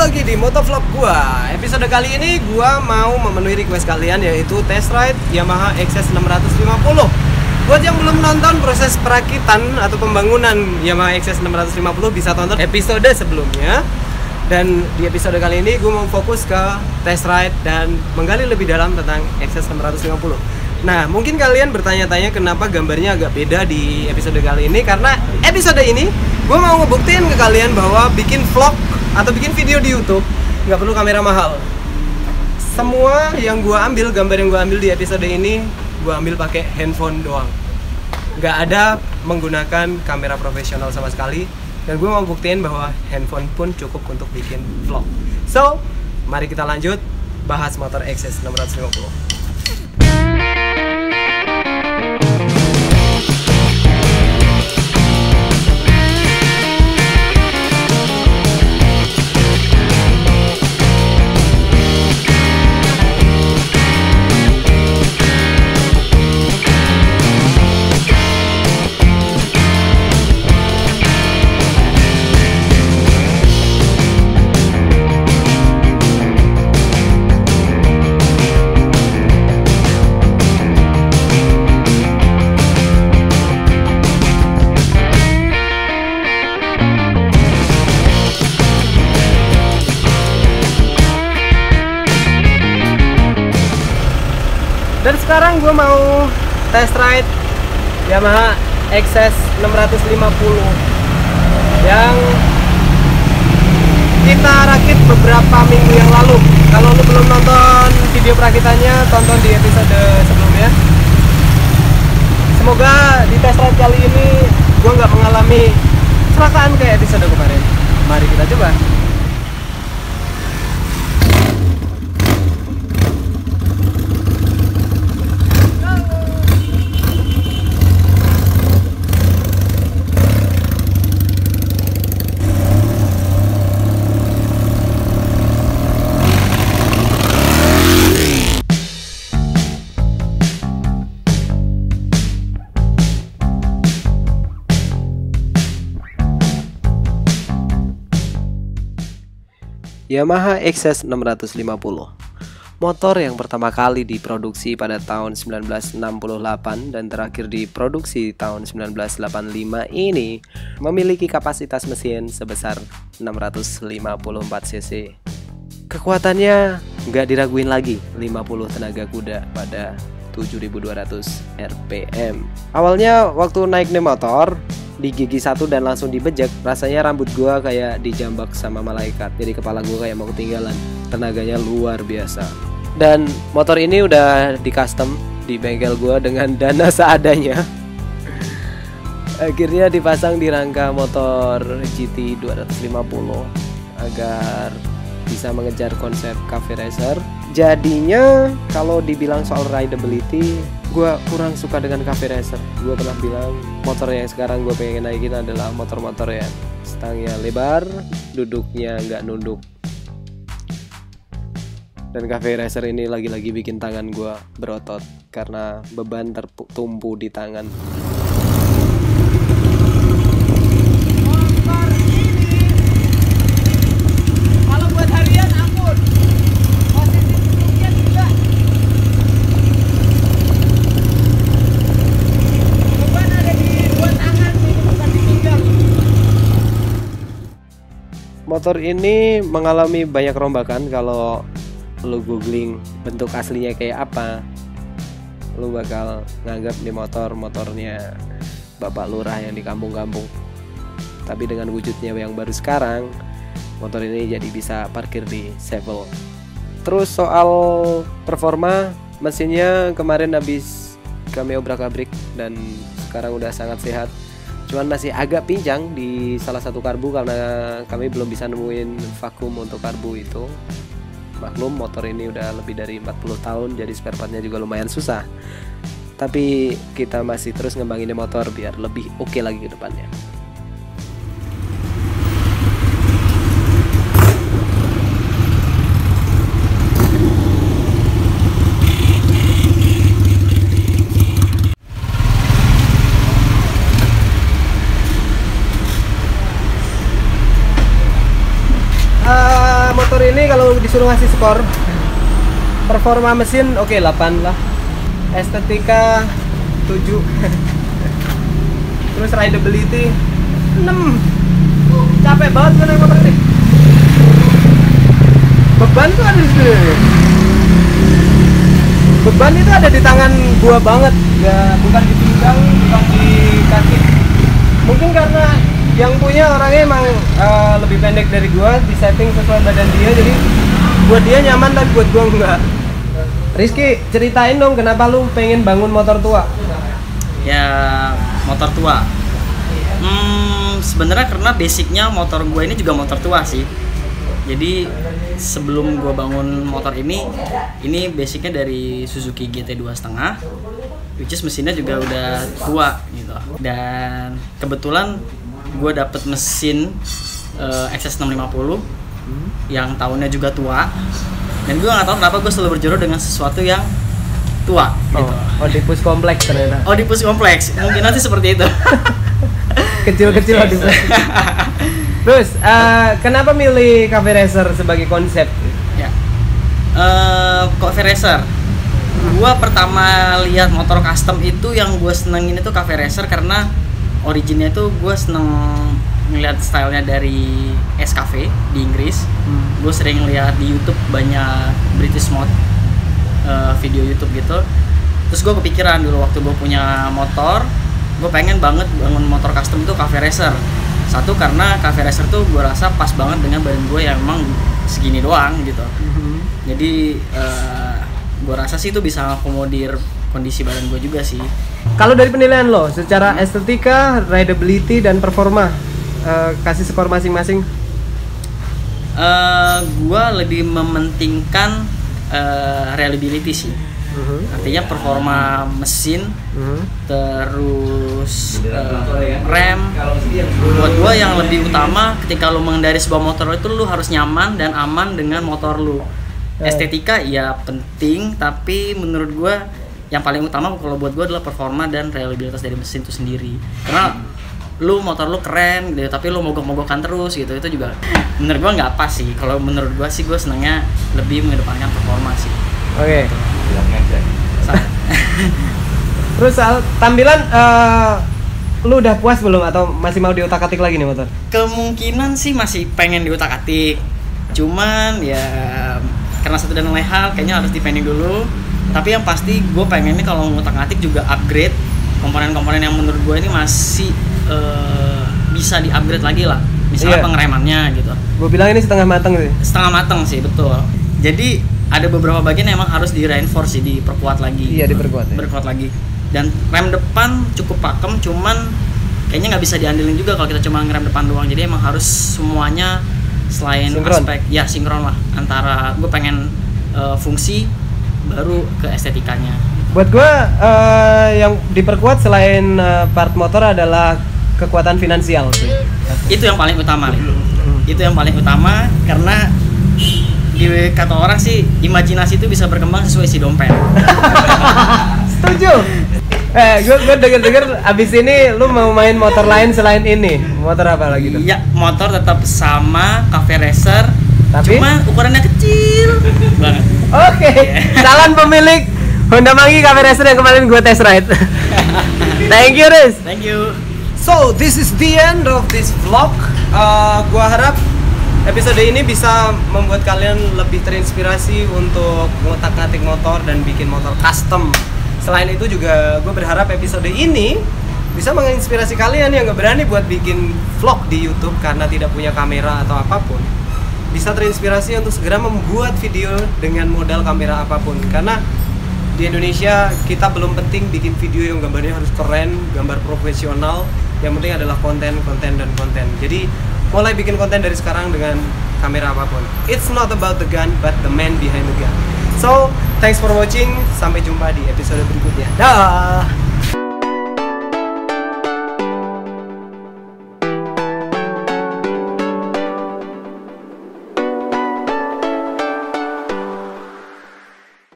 lagi di motovlog gua. Episode kali ini gua mau memenuhi request kalian, yaitu test ride Yamaha XS 650. Buat yang belum nonton proses perakitan atau pembangunan Yamaha XS 650 bisa tonton episode sebelumnya. Dan di episode kali ini gua mau fokus ke test ride dan menggali lebih dalam tentang XS 650. Nah, mungkin kalian bertanya-tanya kenapa gambarnya agak beda di episode kali ini. Karena episode ini gue mau ngebuktiin ke kalian bahwa bikin vlog atau bikin video di YouTube nggak perlu kamera mahal. Semua yang gue ambil, gambar yang gue ambil di episode ini, gue ambil pakai handphone doang. Nggak ada menggunakan kamera profesional sama sekali. Dan gue mau buktiin bahwa handphone pun cukup untuk bikin vlog. So, mari kita lanjut bahas motor XS 650. Dan sekarang gue mau test ride Yamaha XS 650 yang kita rakit beberapa minggu yang lalu. Kalau lu belum nonton video perakitannya, tonton di episode sebelumnya. Semoga di test ride kali ini gue nggak mengalami kecelakaan kayak episode kemarin. Mari kita coba. Yamaha XS 650, motor yang pertama kali diproduksi pada tahun 1968 dan terakhir diproduksi tahun 1985 ini memiliki kapasitas mesin sebesar 654 cc. Kekuatannya nggak diraguin lagi, 50 tenaga kuda pada 7.200 rpm. Awalnya waktu naik nih motor, di gigi satu dan langsung dibejek, rasanya rambut gua kayak dijambak sama malaikat. Jadi kepala gua kayak mau ketinggalan. Tenaganya luar biasa. Dan motor ini udah di custom di bengkel gua dengan dana seadanya. Akhirnya dipasang di rangka motor GT 250 agar bisa mengejar konsep cafe racer. Jadinya kalau dibilang soal rideability, gue kurang suka dengan cafe racer. Gue pernah bilang motor yang sekarang gue pengen naikin adalah motor-motor yang stangnya lebar, duduknya nggak nunduk. Dan cafe racer ini lagi-lagi bikin tangan gue berotot karena beban tertumpu di tangan. Motor ini mengalami banyak rombakan. Kalau lu googling bentuk aslinya kayak apa, lu bakal nganggap nih motornya bapak lurah yang di kampung-kampung. Tapi dengan wujudnya yang baru sekarang, motor ini jadi bisa parkir di sevel. Terus soal performa, mesinnya kemarin habis kami obrak-abrik dan sekarang udah sangat sehat. Cuman masih agak pincang di salah satu karbu karena kami belum bisa nemuin vakum untuk karbu itu. Maklum motor ini udah lebih dari 40 tahun, jadi spare partnya juga lumayan susah. Tapi kita masih terus ngembangin motor biar lebih oke lagi ke depannya. disuruh ngasih skor, performa mesin oke 8 lah, estetika 7, terus rideability 6. Capek banget gue naik motor ini. Beban tuh ada di sini. Beban itu ada di tangan gua banget, ya bukan di pinggang, bukan di kaki. Mungkin karena yang punya orangnya emang lebih pendek dari gua, di setting sesuai badan dia, jadi buat dia nyaman tapi buat gua enggak. Rizky, ceritain dong kenapa lu pengen bangun motor tua? Ya, motor tua. Sebenarnya karena basicnya motor gue ini juga motor tua sih. Jadi sebelum gue bangun motor ini basicnya dari Suzuki GT 2.5, which is mesinnya juga udah tua gitu. Dan kebetulan gue dapet mesin XS650 yang tahunnya juga tua. Dan gue nggak tahu kenapa gue selalu berjodoh dengan sesuatu yang tua gitu. Oh, di push kompleks ternyata. Oh, di push kompleks. Mungkin nanti seperti itu. Kecil-kecil di push. Terus, kenapa milih Cafe Racer sebagai konsep? Ya. Cafe Racer. Gua pertama lihat motor custom itu yang gue senengin itu Cafe Racer karena originnya itu gue seneng ngeliat stylenya dari SKV di Inggris. Gue sering lihat di YouTube banyak British mod video YouTube gitu. Terus gue kepikiran dulu waktu gue punya motor, gue pengen banget bangun motor custom itu Cafe Racer. Satu karena Cafe Racer tuh gue rasa pas banget dengan badan gue yang emang segini doang gitu. Jadi gue rasa sih itu bisa akomodir kondisi badan gue juga sih. Kalau dari penilaian lo, secara estetika, rideability, dan performa, kasih skor masing-masing? Gue lebih mementingkan reliability sih. Artinya performa mesin, terus rem. Buat gue yang lebih utama ketika lo mengendari sebuah motor itu lo harus nyaman dan aman dengan motor lo. Estetika ya penting, tapi menurut gue yang paling utama kalau buat gue adalah performa dan reliabilitas dari mesin itu sendiri. Karena lu motor lu keren gitu, tapi lu mogok-mogokan terus gitu, itu juga menurut gue nggak pas sih. Kalau menurut gue sih gue senangnya lebih mengedepankan performa sih. Oke. Terus soal tampilan, lu udah puas belum atau masih mau diutak-atik lagi nih motor? Kemungkinan sih masih pengen diutak-atik, cuman ya karena satu dan lain hal kayaknya harus dipending dulu. Tapi yang pasti gue pengennya kalau ngutak-ngatik juga upgrade komponen-komponen yang menurut gue ini masih bisa di-upgrade lagi lah. Misalnya pengeremannya gitu. Gue bilang ini setengah matang sih. Setengah matang sih, betul. Jadi ada beberapa bagian yang emang harus di-reinforce sih, diperkuat lagi. Iya, diperkuat. Berkuat lagi. Dan rem depan cukup pakem, cuman kayaknya nggak bisa diandelin juga kalau kita cuma ngerem depan doang. Jadi emang harus semuanya selain sinkron. Aspek ya sinkron lah antara gue pengen fungsi baru ke estetikanya. Buat gue yang diperkuat selain part motor adalah kekuatan finansial sih. Itu yang paling utama. Itu yang paling utama karena di kata orang sih imajinasi itu bisa berkembang sesuai isi dompet. Setuju. Gue denger abis ini lu mau main motor lain selain ini. Motor apa lagi tuh? Iya, motor tetap sama Cafe Racer, tapi cuma ukurannya kecil banget. Oke. Salam pemilik Honda Manggi Cafe Racer yang kemarin gue test ride. Thank you, Riz. Thank you. So, this is the end of this vlog. Gua harap episode ini bisa membuat kalian lebih terinspirasi untuk ngotak-ngatik motor dan bikin motor custom. Selain itu juga gue berharap episode ini bisa menginspirasi kalian yang gak berani buat bikin vlog di YouTube karena tidak punya kamera atau apapun. Bisa terinspirasi untuk segera membuat video dengan modal kamera apapun. Karena di Indonesia kita belum penting bikin video yang gambarnya harus keren, gambar profesional. Yang penting adalah konten. Jadi mulai bikin konten dari sekarang dengan kamera apapun. It's not about the gun, but the man behind the gun. So, thanks for watching. Sampai jumpa di episode berikutnya. Dah.